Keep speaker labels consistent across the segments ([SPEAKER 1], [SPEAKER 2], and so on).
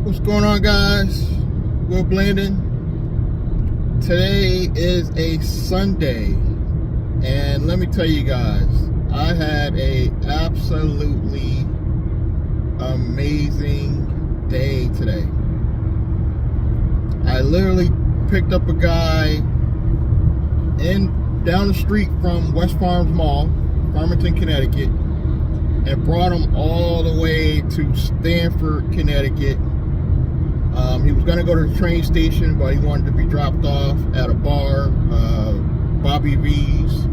[SPEAKER 1] What's going on, guys? Will Blandon. Today is a Sunday, and let me tell you guys, I had a absolutely amazing day today. I literally picked up a guy down the street from West Farms Mall, Farmington, Connecticut, and brought him all the way to Stamford, Connecticut. He was going to go to the train station, but he wanted to be dropped off at a bar, Bobby V's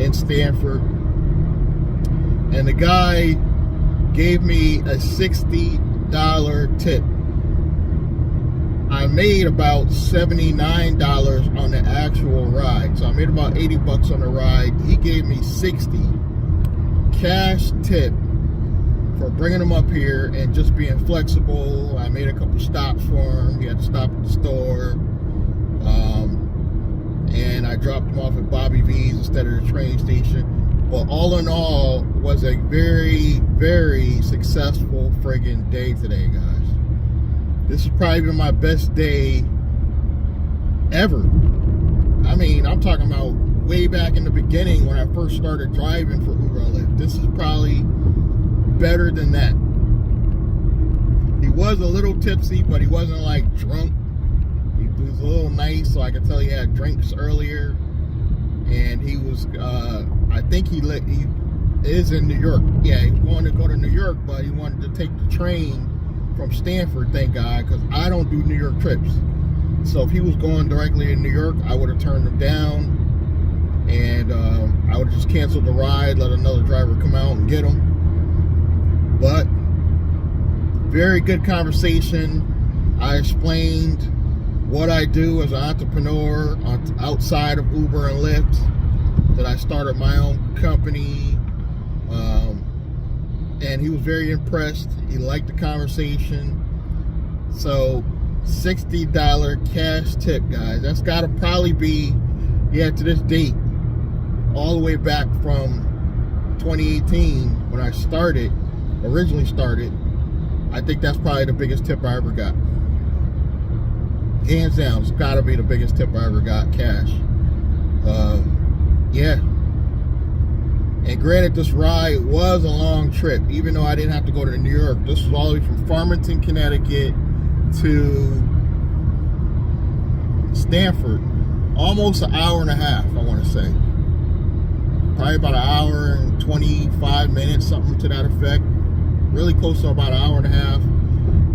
[SPEAKER 1] in Stamford. And the guy gave me a $60 tip. I made about $79 on the actual ride. So I made about 80 bucks on the ride. He gave me 60 cash tip for bringing him up here and just being flexible. I made a couple stops for him. He had to stop at the store. And I dropped him off at Bobby V's instead of the train station. But all in all, was a very, very successful friggin' day today, guys. This has probably been my best day ever. I mean, I'm talking about way back in the beginning when I first started driving for Uber and Lyft. This is probably better than that. He was a little tipsy, but he wasn't like drunk. He was a little nice, so I could tell he had drinks earlier. And he was, I think he is in New York. Yeah, he wanted to go to New York, but he wanted to take the train from Stamford, thank God, because I don't do New York trips. So if he was going directly to New York, I would have turned him down, and I would have just canceled the ride, let another driver come out and get him. But very good conversation. I explained what I do as an entrepreneur outside of Uber and Lyft, that I started my own company, and he was very impressed. He liked the conversation. So $60 cash tip, guys. That's got to probably be, to this date, all the way back from 2018 when I originally started. I think that's probably the biggest tip I ever got. Hands down, it's got to be the biggest tip I ever got, cash. Yeah. And granted, this ride was a long trip, even though I didn't have to go to New York. This was all the way from Farmington, Connecticut to Stamford. Almost an hour and a half, I want to say. Probably about an hour and 25 minutes, something to that effect. Really close to about an hour and a half.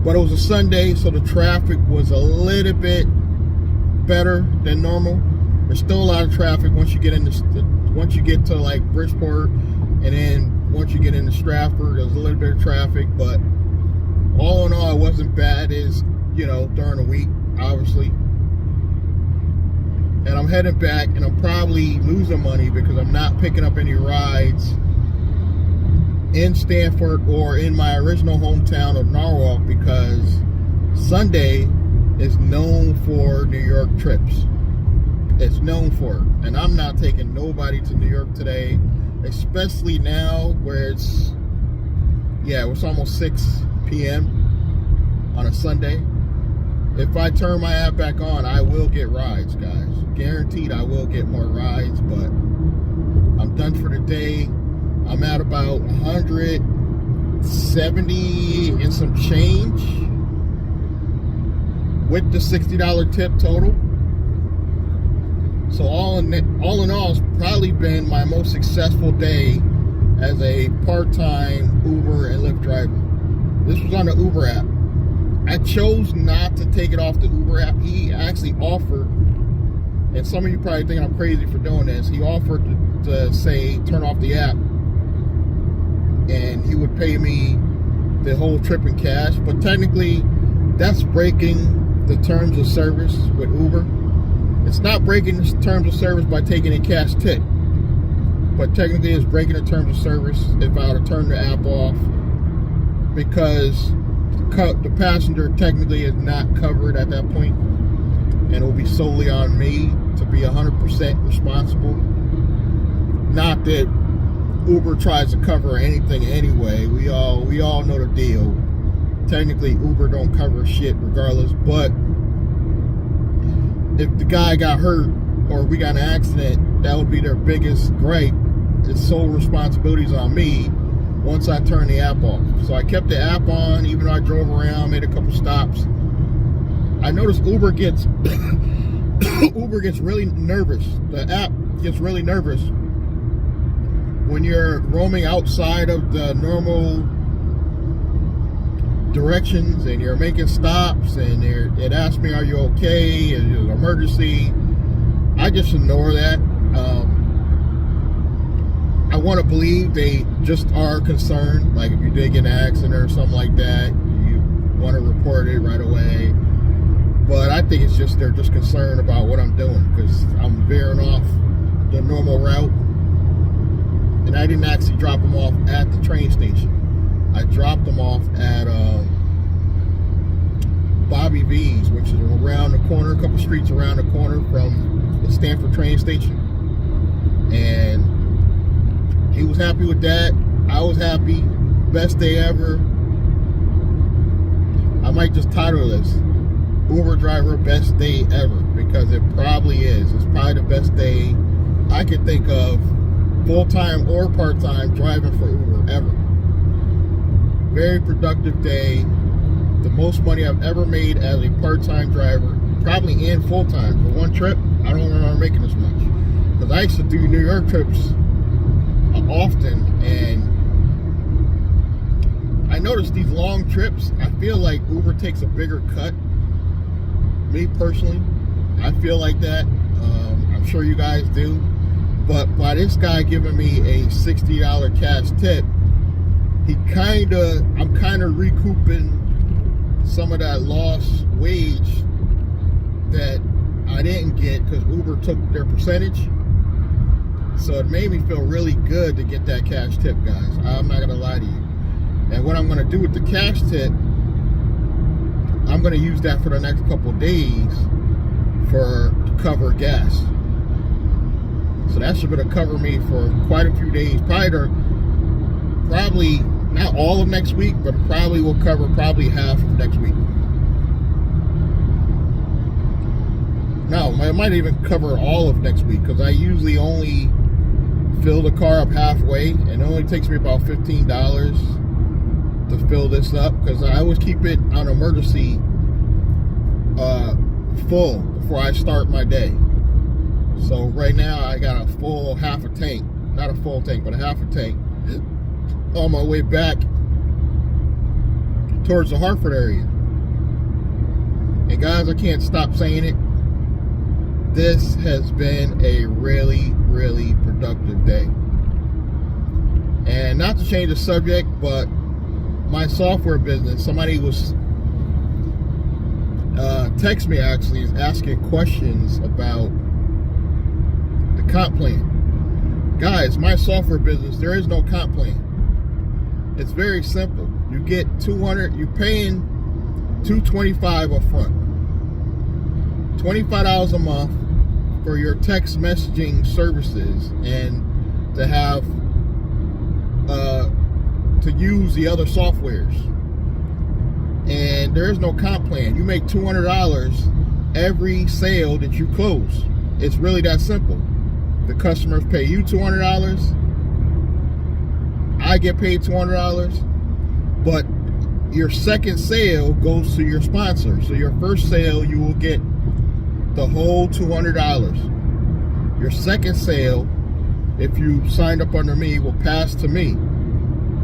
[SPEAKER 1] But it was a Sunday, so the traffic was a little bit better than normal. There's still a lot of traffic once you get to like Bridgeport, and then once you get into Stratford, there's a little bit of traffic. But all in all, it wasn't bad as, during the week, obviously. And I'm heading back, and I'm probably losing money because I'm not picking up any rides in Stamford or in my original hometown of Norwalk, because Sunday is known for New York trips. It's known for it. And I'm not taking nobody to New York today, especially now where it's almost 6 p.m. on a Sunday. If I turn my app back on, I will get rides, guys. Guaranteed I will get more rides, but I'm done for the day. I'm at about 170 and some change with the $60 tip total. So all in all, it's probably been my most successful day as a part-time Uber and Lyft driver. This was on the Uber app. I chose not to take it off the Uber app. He actually offered, and some of you probably think I'm crazy for doing this, he offered to say turn off the app, and he would pay me the whole trip in cash. But technically, that's breaking the terms of service with Uber. It's not breaking the terms of service by taking a cash tip, but technically it's breaking the terms of service if I were to turn the app off, because the passenger technically is not covered at that point, and it will be solely on me to be 100% responsible. Not that Uber tries to cover anything anyway. We all know the deal. technically Uber don't cover shit regardless, but if the guy got hurt or we got an accident, that would be their biggest gripe. The sole responsibility is on me once I turn the app off. So I kept the app on, even though I drove around, made a couple stops. I noticed Uber gets really nervous. The app gets really nervous when you're roaming outside of the normal directions and you're making stops, and it asks me, are you okay? Is it an emergency? I just ignore that. I want to believe they just are concerned. Like if you did get an accident or something like that, you want to report it right away. But I think it's just they're just concerned about what I'm doing, because I'm veering off the normal route. And I didn't actually drop them off at the train station. I dropped them off at Bobby V's, which is around the corner, a couple streets around the corner from the Stanford train station. And he was happy with that. I was happy. Best day ever. I might just title this Uber driver best day ever, because it probably is. It's probably the best day I could think of, full-time or part-time, driving for Uber ever. Very productive day. The most money I've ever made as a part-time driver, probably and full-time. For one trip, I don't remember making this much, because I used to do New York trips often, and I noticed these long trips, I feel like Uber takes a bigger cut. Me personally, I feel like that. I'm sure you guys do. But by this guy giving me a $60 cash tip, I'm kind of recouping some of that lost wage that I didn't get because Uber took their percentage. So it made me feel really good to get that cash tip, guys. I'm not gonna lie to you. And what I'm gonna do with the cash tip, I'm gonna use that for the next couple of days to cover gas. So that should cover me for quite a few days. Probably not all of next week, but probably will cover probably half of next week. No, it might even cover all of next week, because I usually only fill the car up halfway, and it only takes me about $15 to fill this up, because I always keep it on emergency full before I start my day. So right now I got a full half a tank, not a full tank, but a half a tank on my way back towards the Hartford area. And guys, I can't stop saying it. This has been a really, really productive day. And not to change the subject, but my software business, somebody was text me actually, is asking questions about the comp plan. Guys, my software business, there is no comp plan. It's very simple. You get you're paying $225 up front. $25 a month for your text messaging services, and to have to use the other softwares. And there is no comp plan. You make $200 every sale that you close. It's really that simple. The customers pay you $200. I get paid $200. But your second sale goes to your sponsor. So your first sale, you will get the whole $200. Your second sale, if you signed up under me, will pass to me.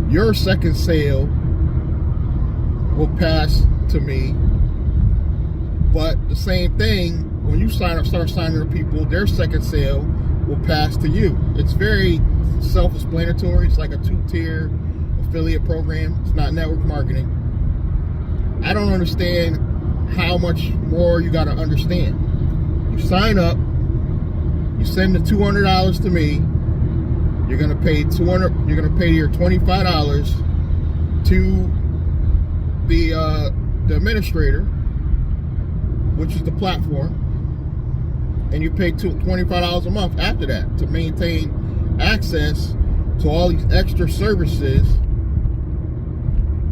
[SPEAKER 1] Your second sale will pass to me. But the same thing, when you start signing up people, their second sale will pass to you. It's very self-explanatory. It's like a 2-tier affiliate program. It's not network marketing. I don't understand how much more you got to understand. You sign up, you send the $200 to me. You're gonna pay $200. You're gonna pay your $25 to the administrator, which is the platform, and you pay $25 a month after that to maintain access to all these extra services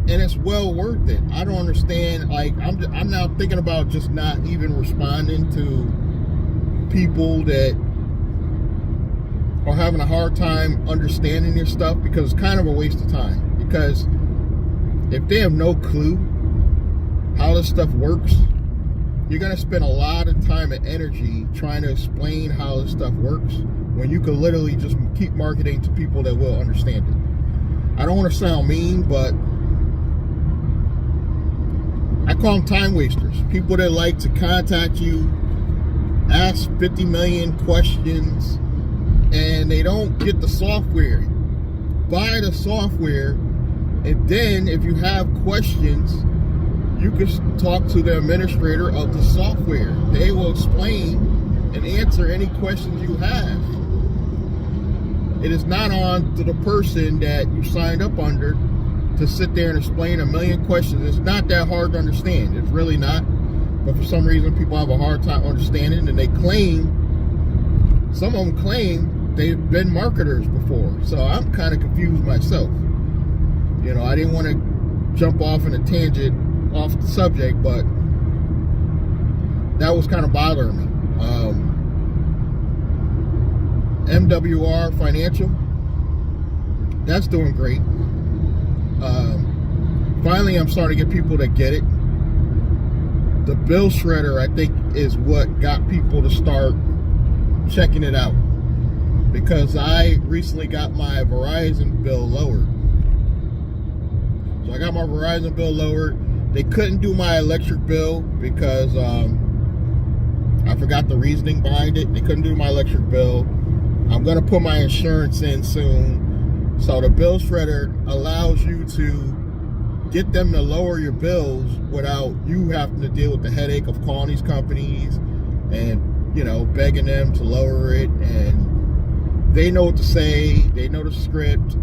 [SPEAKER 1] and it's well worth it. I don't understand. Like, I'm now thinking about just not even responding to people that are having a hard time understanding this stuff, because it's kind of a waste of time. Because if they have no clue how this stuff works, you're going to spend a lot of time and energy trying to explain how this stuff works, when you could literally just keep marketing to people that will understand it. I don't want to sound mean, but I call them time wasters. People that like to contact you, ask 50 million questions, and they don't get the software. Buy the software, and then if you have questions, you can talk to the administrator of the software. They will explain and answer any questions you have. It is not on to the person that you signed up under to sit there and explain a million questions. It's not that hard to understand. It's really not. But for some reason, people have a hard time understanding, and they claim, some of them claim they've been marketers before. So I'm kind of confused myself. You know, I didn't want to jump off in a tangent off the subject, but that was kind of bothering me. MWR Financial, that's doing great. Finally, I'm starting to get people that get it. The bill shredder, I think, is what got people to start checking it out, because I recently got my Verizon bill lowered. So I got my Verizon bill lowered. They couldn't do my electric bill because I forgot the reasoning behind it. They couldn't do my electric bill. I'm going to put my insurance in soon. So the bill shredder allows you to get them to lower your bills without you having to deal with the headache of calling these companies and, you know, begging them to lower it. And they know what to say. They know the script.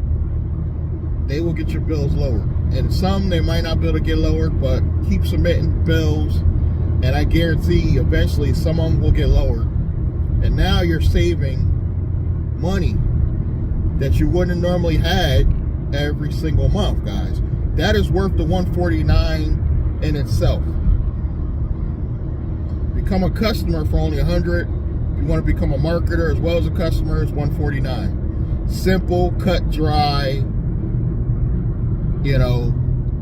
[SPEAKER 1] They will get your bills lowered. And some, they might not be able to get lowered, but keep submitting bills, and I guarantee eventually some of them will get lowered. And now you're saving money that you wouldn't have normally had every single month, guys. That is worth the $149 in itself. Become a customer for only $100. If you want to become a marketer as well as a customer, it's $149. Simple, cut, dry. You know,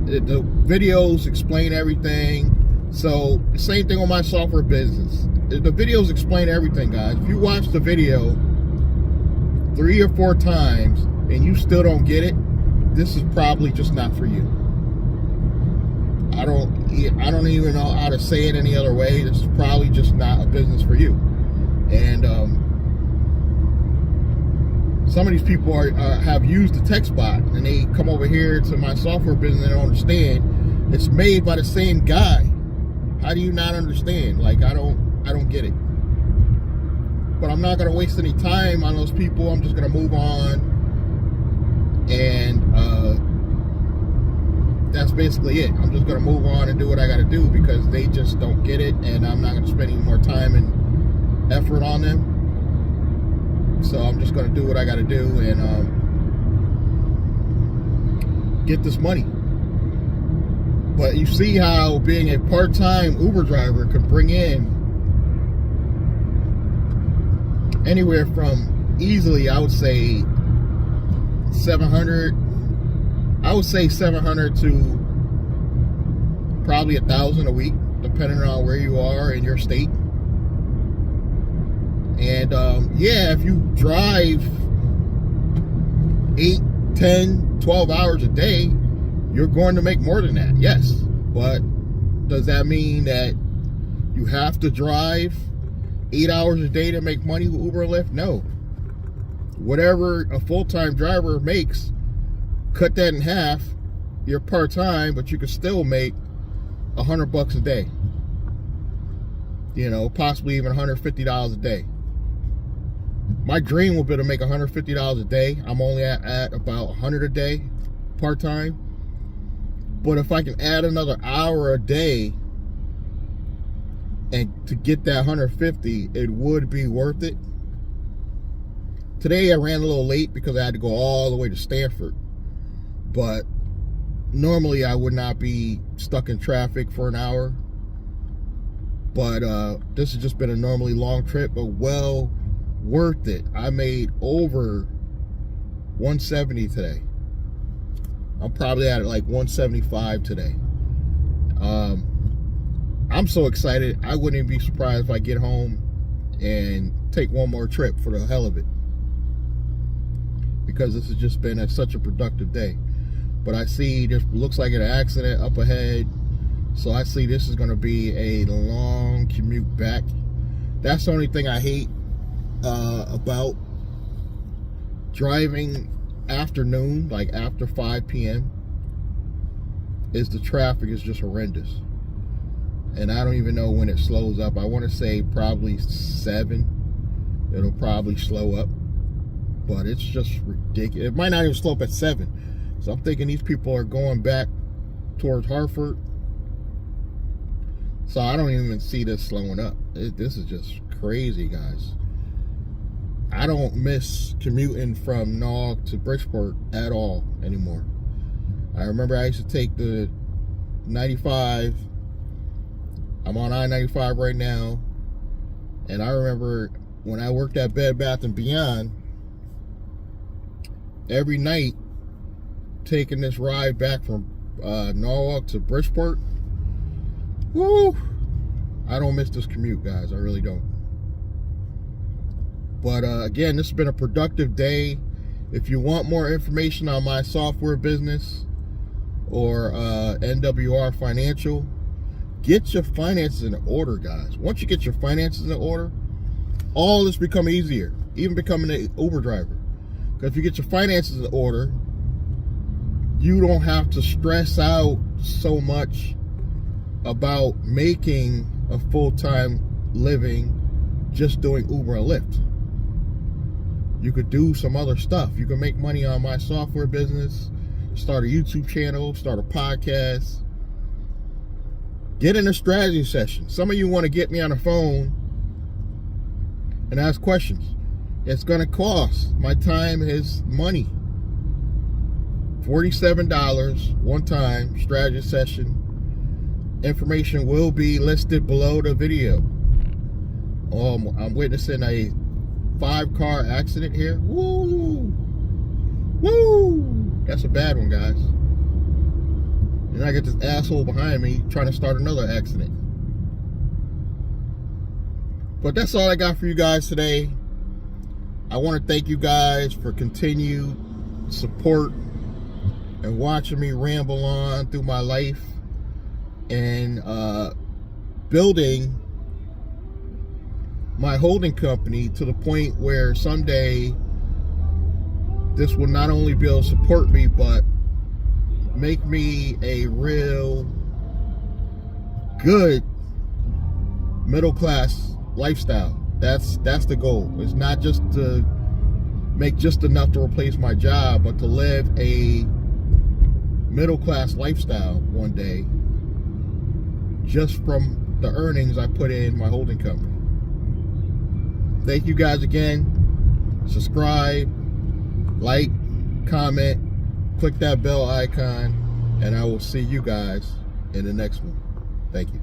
[SPEAKER 1] the videos explain everything. So, same thing on my software business. The videos explain everything, guys. If you watch the video 3 or 4 times and you still don't get it, this is probably just not for you. I don't even know how to say it any other way. This is probably just not a business for you. And some of these people have used the text bot, and they come over here to my software business and they don't understand. It's made by the same guy. How do you not understand? Like, I don't get it. But I'm not gonna waste any time on those people. I'm just gonna move on, and that's basically it. I'm just gonna move on and do what I gotta do, because they just don't get it, and I'm not gonna spend any more time and effort on them. So I'm just going to do what I got to do and get this money. But you see how being a part-time Uber driver could bring in anywhere from easily, I would say 700. I would say 700 to probably 1,000 a week, depending on where you are in your state. And yeah, if you drive 8, 10, 12 hours a day, you're going to make more than that, yes. But does that mean that you have to drive 8 hours a day to make money with Uber and Lyft? No. Whatever a full-time driver makes, cut that in half. You're part-time, but you can still make $100 a day. You know, possibly even $150 a day. My dream would be to make $150 a day. I'm only at about $100 a day part-time. But if I can add another hour a day and to get that $150, it would be worth it. Today I ran a little late because I had to go all the way to Stanford. But normally I would not be stuck in traffic for an hour, but this has just been a normally long trip, but well worth it. I made over 170 today. I'm probably at like 175 today. I'm so excited. I wouldn't even be surprised if I get home and take one more trip for the hell of it, because this has just been such a productive day. But I see there looks like an accident up ahead, so I see this is going to be a long commute back. That's the only thing I hate about driving afternoon, like after 5 p.m. is the traffic is just horrendous. And I don't even know when it slows up. I want to say probably 7. It'll probably slow up. But it's just ridiculous. It might not even slow up at 7. So I'm thinking these people are going back towards Hartford. So I don't even see this slowing up. This is just crazy, guys. I don't miss commuting from Nog to Bridgeport at all anymore. I remember I used to take the 95. I'm on I-95 right now. And I remember when I worked at Bed Bath & Beyond, every night taking this ride back from Norwalk to Bridgeport. Woo! I don't miss this commute, guys. I really don't. But again, this has been a productive day. If you want more information on my software business or NWR Financial, get your finances in order, guys. Once you get your finances in order, all this become easier, even becoming an Uber driver. Because if you get your finances in order, you don't have to stress out so much about making a full-time living just doing Uber and Lyft. You could do some other stuff. You can make money on my software business, start a YouTube channel, start a podcast, get in a strategy session. Some of you want to get me on the phone and ask questions. It's going to cost. My time is money. $47 one time strategy session. Information will be listed below the video. I'm witnessing a 5-car accident here. Woo! Woo! That's a bad one, guys. And I get this asshole behind me trying to start another accident. But that's all I got for you guys today. I want to thank you guys for continued support and watching me ramble on through my life and building my holding company to the point where someday this will not only be able to support me, but make me a real good middle class lifestyle. That's the goal. It's not just to make just enough to replace my job, but to live a middle class lifestyle one day just from the earnings I put in my holding company. Thank you guys again. Subscribe, like, comment, click that bell icon, and I will see you guys in the next one. Thank you.